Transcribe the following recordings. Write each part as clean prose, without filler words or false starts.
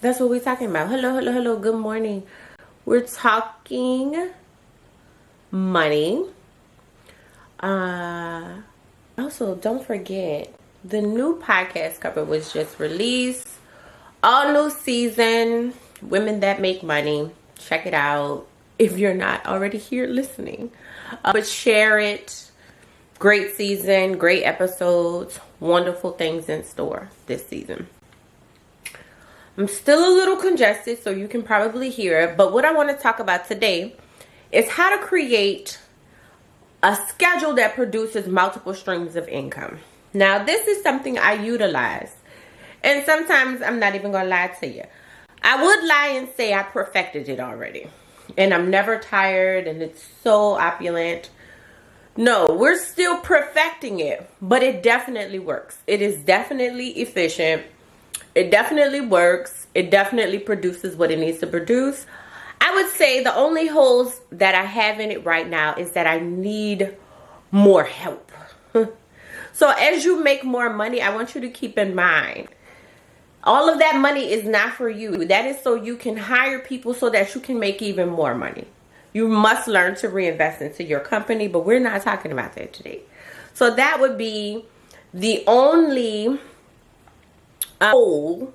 That's what we're talking about. Hello. Good morning. We're talking money. Also, don't forget, the new podcast cover was just released. All new season, Women That Make Money. Check it out if you're not already here listening. But share it. Great season, great episodes, wonderful things in store this season. I'm still a little congested, so you can probably hear it. But what I want to talk about today is how to create a schedule that produces multiple streams of income. Now, this is something I utilize. And sometimes I'm not even going to lie to you. I would lie and say I perfected it already. And I'm never tired and it's so opulent. No, we're still perfecting it. But it definitely works. It is definitely efficient. It definitely works. It definitely produces what it needs to produce. I would say the only holes that I have in it right now is that I need more help. So as you make more money, I want you to keep in mind, all of that money is not for you. That is so you can hire people so that you can make even more money. You must learn to reinvest into your company, but we're not talking about that today. So that would be the only goal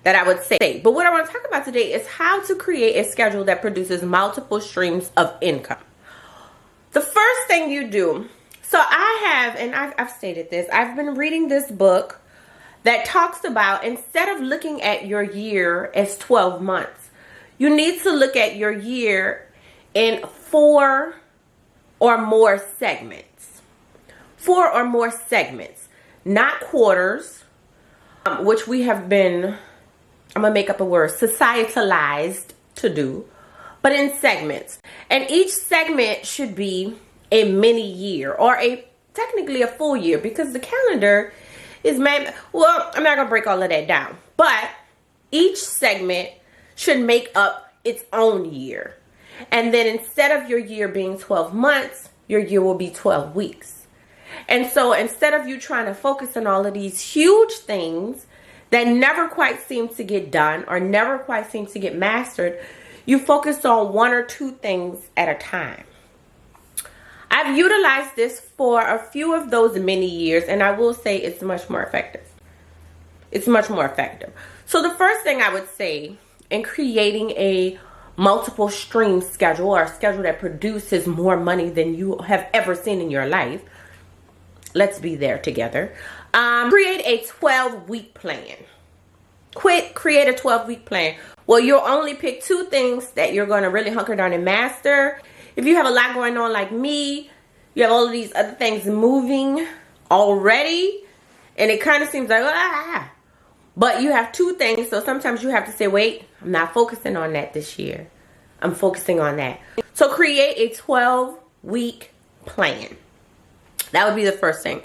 that I would say. But what I want to talk about today is how to create a schedule that produces multiple streams of income. The first thing you do, so I have, and I've stated this, I've been reading this book that talks about, instead of looking at your year as 12 months, you need to look at your year in 4 or more segments. 4 or more segments, not quarters, which we have been, I'm going to make up a word, societalized to do, but in segments. And each segment should be a mini year or technically a full year, because the calendar is made, well, I'm not going to break all of that down, but each segment should make up its own year. And then instead of your year being 12 months, your year will be 12 weeks. And so instead of you trying to focus on all of these huge things that never quite seem to get done or never quite seem to get mastered, you focus on 1 or 2 things at a time. I've utilized this for a few of those mini years, and I will say it's much more effective. It's much more effective. So the first thing I would say in creating a multiple stream schedule, or a schedule that produces more money than you have ever seen in your life, let's be there together. Create a 12-week plan. Create a 12-week plan. Well, you'll only pick 2 things that you're going to really hunker down and master. If you have a lot going on like me, you have all of these other things moving already, and it kind of seems like, but you have 2 things, so sometimes you have to say, wait, I'm not focusing on that this year. I'm focusing on that. So create a 12-week plan. That would be the first thing.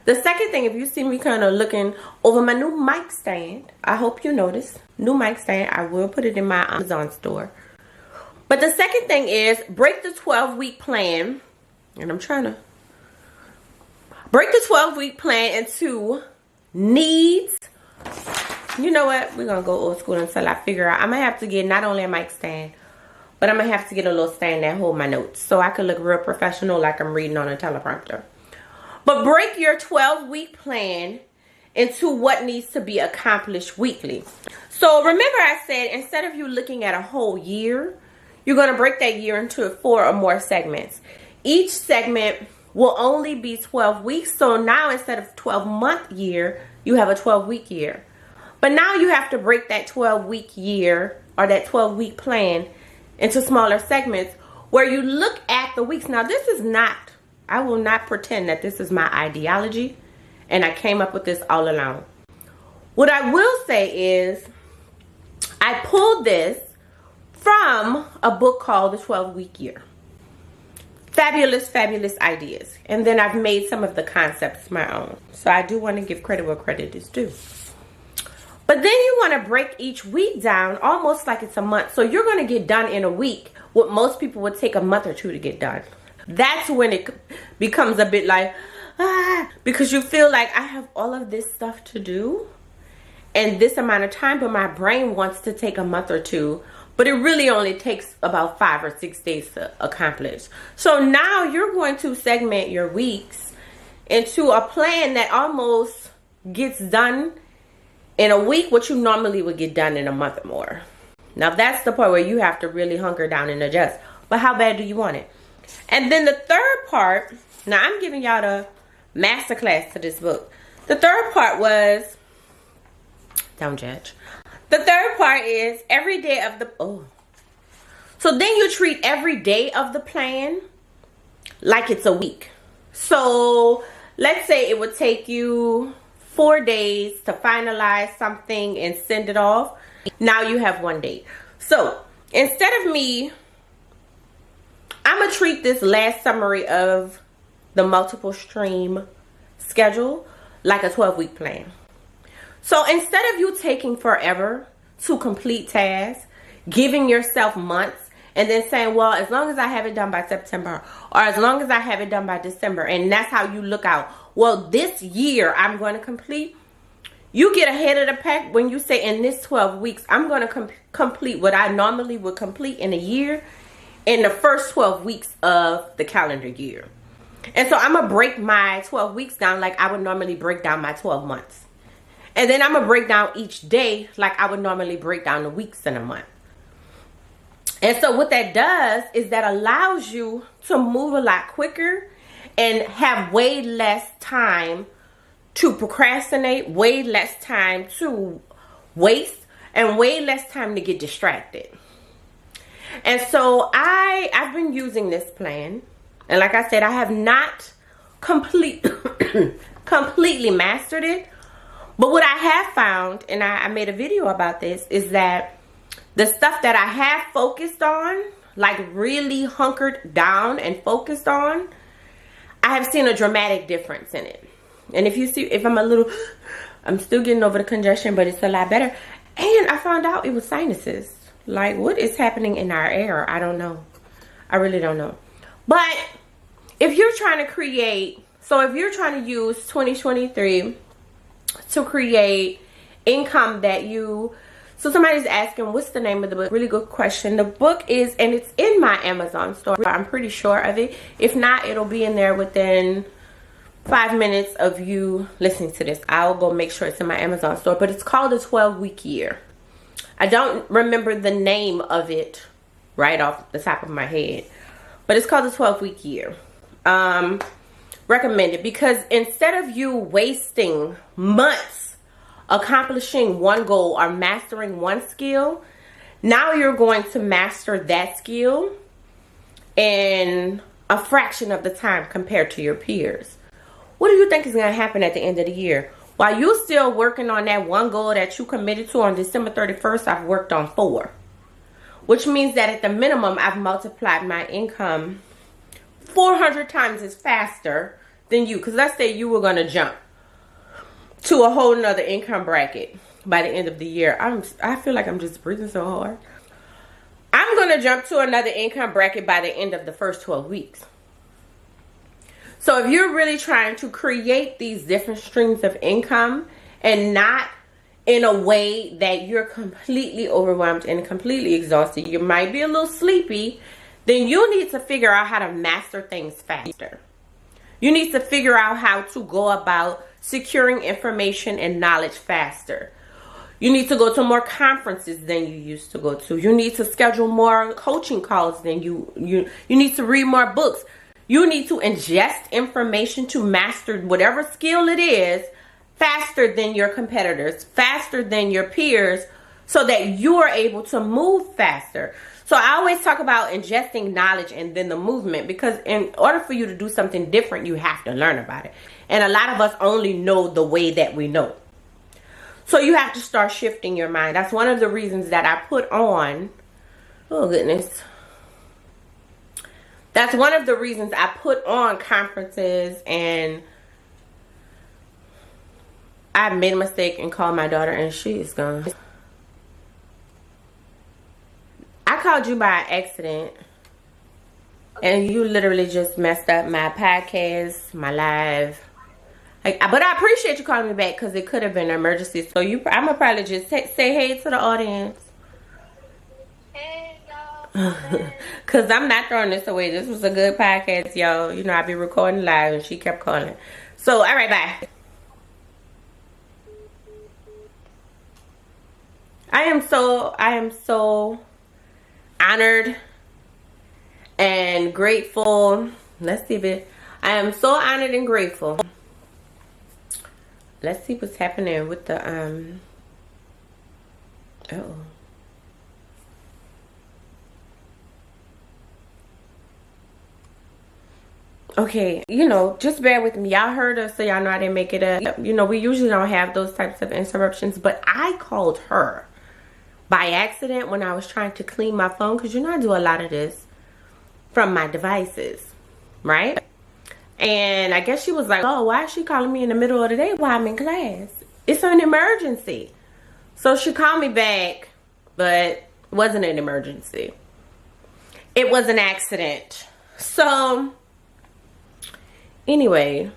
The second thing, if you see me kind of looking over my new mic stand, I hope you notice, new mic stand, I will put it in my Amazon store. But the second thing is break the 12-week plan, and I'm trying to break the 12-week plan into needs. You know what? We're going to go old school until I figure out. I'm going to have to get not only a mic stand, but I'm going to have to get a little stand that hold my notes so I can look real professional like I'm reading on a teleprompter. But break your 12-week plan into what needs to be accomplished weekly. So remember I said, instead of you looking at a whole year, you're going to break that year into 4 or more segments. Each segment will only be 12 weeks. So now instead of 12-month year, you have a 12-week year. But now you have to break that 12-week year or that 12-week plan into smaller segments where you look at the weeks. Now, this is not, I will not pretend that this is my ideology and I came up with this all alone. What I will say is I pulled this from a book called The 12-Week Year. Fabulous ideas. And then I've made some of the concepts my own. So I do want to give credit where credit is due. But then you want to break each week down almost like it's a month. So you're going to get done in a week what most people would take a month or 2 to get done. That's when it becomes a bit like, because you feel like I have all of this stuff to do in this amount of time, but my brain wants to take a month or two. But it really only takes about 5 or 6 days to accomplish. So now you're going to segment your weeks into a plan that almost gets done in a week what you normally would get done in a month or more. Now that's the part where you have to really hunker down and adjust. But how bad do you want it? And then the third part, now I'm giving y'all the masterclass to this book. The third part was, don't judge. The third part is every day of the, So then you treat every day of the plan like it's a week. So let's say it would take you 4 days to finalize something and send it off. Now you have 1 day. So instead of me, I'm going to treat this last summary of the multiple stream schedule like a 12-week plan. So instead of you taking forever to complete tasks, giving yourself months, and then saying, well, as long as I have it done by September, or as long as I have it done by December, and that's how you look out, well, this year I'm going to complete. You get ahead of the pack when you say in this 12 weeks, I'm going to complete what I normally would complete in a year in the first 12 weeks of the calendar year. And so I'm going to break my 12 weeks down like I would normally break down my 12 months. And then I'm going to break down each day like I would normally break down the weeks in a month. And so what that does is that allows you to move a lot quicker and have way less time to procrastinate, way less time to waste, and way less time to get distracted. And so I've been using this plan. And like I said, I have not completely mastered it. But what I have found, and I made a video about this, is that the stuff that I have focused on, like really hunkered down and focused on, I have seen a dramatic difference in it. And if you see, if I'm still getting over the congestion, but it's a lot better. And I found out it was sinuses. Like, what is happening in our air? I don't know. I really don't know. But if you're trying to create, so if you're trying to use 2023 to create income that you, so somebody's asking, what's the name of the book? Really good question. The book is, and it's in my Amazon store. I'm pretty sure of it. If not, it'll be in there within 5 minutes of you listening to this. I'll go make sure it's in my Amazon store. But it's called The 12-Week Year. I don't remember the name of it right off the top of my head. But it's called The 12-Week Year. Recommend it because instead of you wasting months accomplishing one goal or mastering one skill, now you're going to master that skill in a fraction of the time compared to your peers. What do you think is going to happen at the end of the year? While you're still working on that one goal that you committed to on December 31st, I've worked on 4. Which means that at the minimum, I've multiplied my income 400 times as faster than you. Because let's say you were going to jump to a whole nother income bracket by the end of the year. I feel like I'm just breathing so hard. I'm going to jump to another income bracket by the end of the first 12 weeks. So if you're really trying to create these different streams of income and not in a way that you're completely overwhelmed and completely exhausted, you might be a little sleepy, then you need to figure out how to master things faster. You need to figure out how to go about securing information and knowledge faster. You need to go to more conferences than you used to go to. You need to schedule more coaching calls than you need to read more books. You need to ingest information to master whatever skill it is faster than your competitors, faster than your peers, so that you are able to move faster. So I always talk about ingesting knowledge and then the movement, because in order for you to do something different, you have to learn about it. And a lot of us only know the way that we know. So you have to start shifting your mind. That's one of the reasons that I put on, oh goodness. That's one of the reasons I put on conferences, and I made a mistake and called my daughter and she is gone. I called you by accident and you literally just messed up my podcast, my live. Like, but I appreciate you calling me back because it could have been an emergency. So I'm gonna probably just say hey to the audience. Hey, y'all. Cause I'm not throwing this away. This was a good podcast, y'all. You know, I be recording live and she kept calling. So, all right, bye. I am so honored and grateful. Let's see if it. I am so honored and grateful. Let's see what's happening with the uh-oh. Okay, you know, just bear with me. Y'all heard us, so y'all know I didn't make it up. You know, we usually don't have those types of interruptions, but I called her by accident when I was trying to clean my phone, because you know I do a lot of this from my devices, right? And I guess she was like, oh, why is she calling me in the middle of the day while I'm in class? It's an emergency. So she called me back, but it wasn't an emergency. It was an accident. So anyway,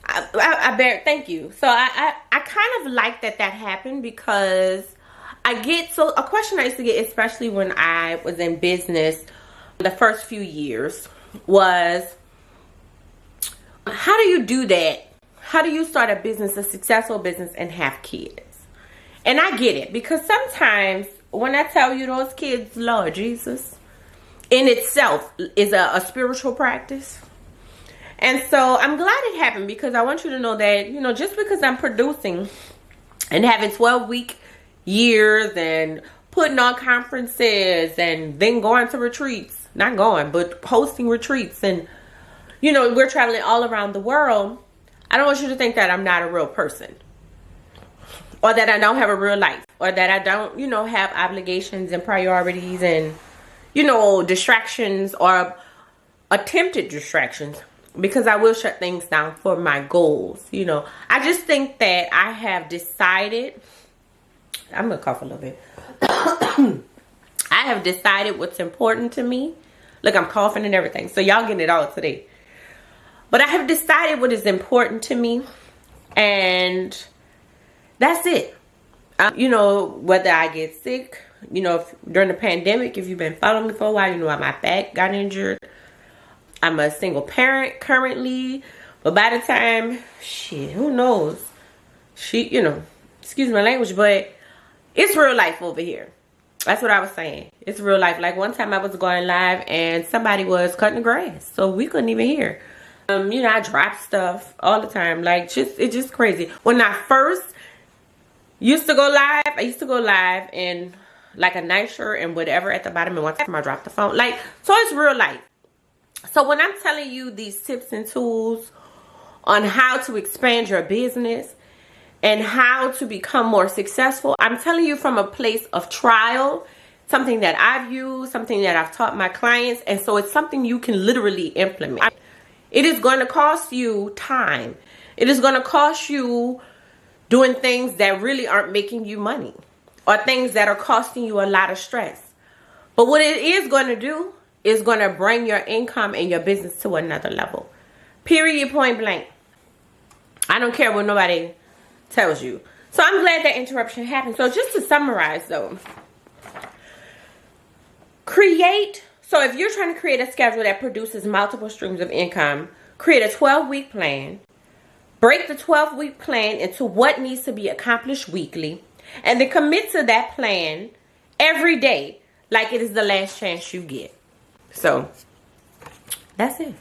thank you. So I kind of like that happened, because I get, so a question I used to get, especially when I was in business the first few years, was how do you do that? How do you start a business, a successful business, and have kids? And I get it, because sometimes when I tell you those kids, Lord Jesus, in itself is a spiritual practice. And so I'm glad it happened, because I want you to know that, you know, just because I'm producing and having 12-week years and putting on conferences and then going to retreats, not going, but hosting retreats, and, you know, we're traveling all around the world, I don't want you to think that I'm not a real person, or that I don't have a real life, or that I don't, you know, have obligations and priorities and, you know, distractions or attempted distractions, because I will shut things down for my goals. You know, I just think that I have decided, I'm gonna cough a little bit. I have decided what's important to me. Look, I'm coughing and everything, so y'all getting it all today. But I have decided what is important to me, and that's it. You know, whether I get sick, you know, during the pandemic, if you've been following me for a while, you know my back got injured. I'm a single parent currently, but by the time, shit, who knows? You know, excuse my language, but it's real life over here. That's what I was saying. It's real life. Like one time I was going live and somebody was cutting the grass, so we couldn't even hear. You know, I drop stuff all the time. Like, it's just crazy. When I first used to go live, I used to go live in like a nice shirt and whatever at the bottom, and one time I dropped the phone. Like, so it's real life. So when I'm telling you these tips and tools on how to expand your business and how to become more successful, I'm telling you from a place of trial, something that I've used, something that I've taught my clients, and so it's something you can literally implement. It is going to cost you time. It is going to cost you doing things that really aren't making you money, or things that are costing you a lot of stress. But what it is going to do is going to bring your income and your business to another level. Period, point blank. I don't care what nobody tells you. So I'm glad that interruption happened. So just to summarize though, so if you're trying to create a schedule that produces multiple streams of income, create a 12-week plan. Break the 12-week plan into what needs to be accomplished weekly, and then commit to that plan every day like it is the last chance you get. So that's it.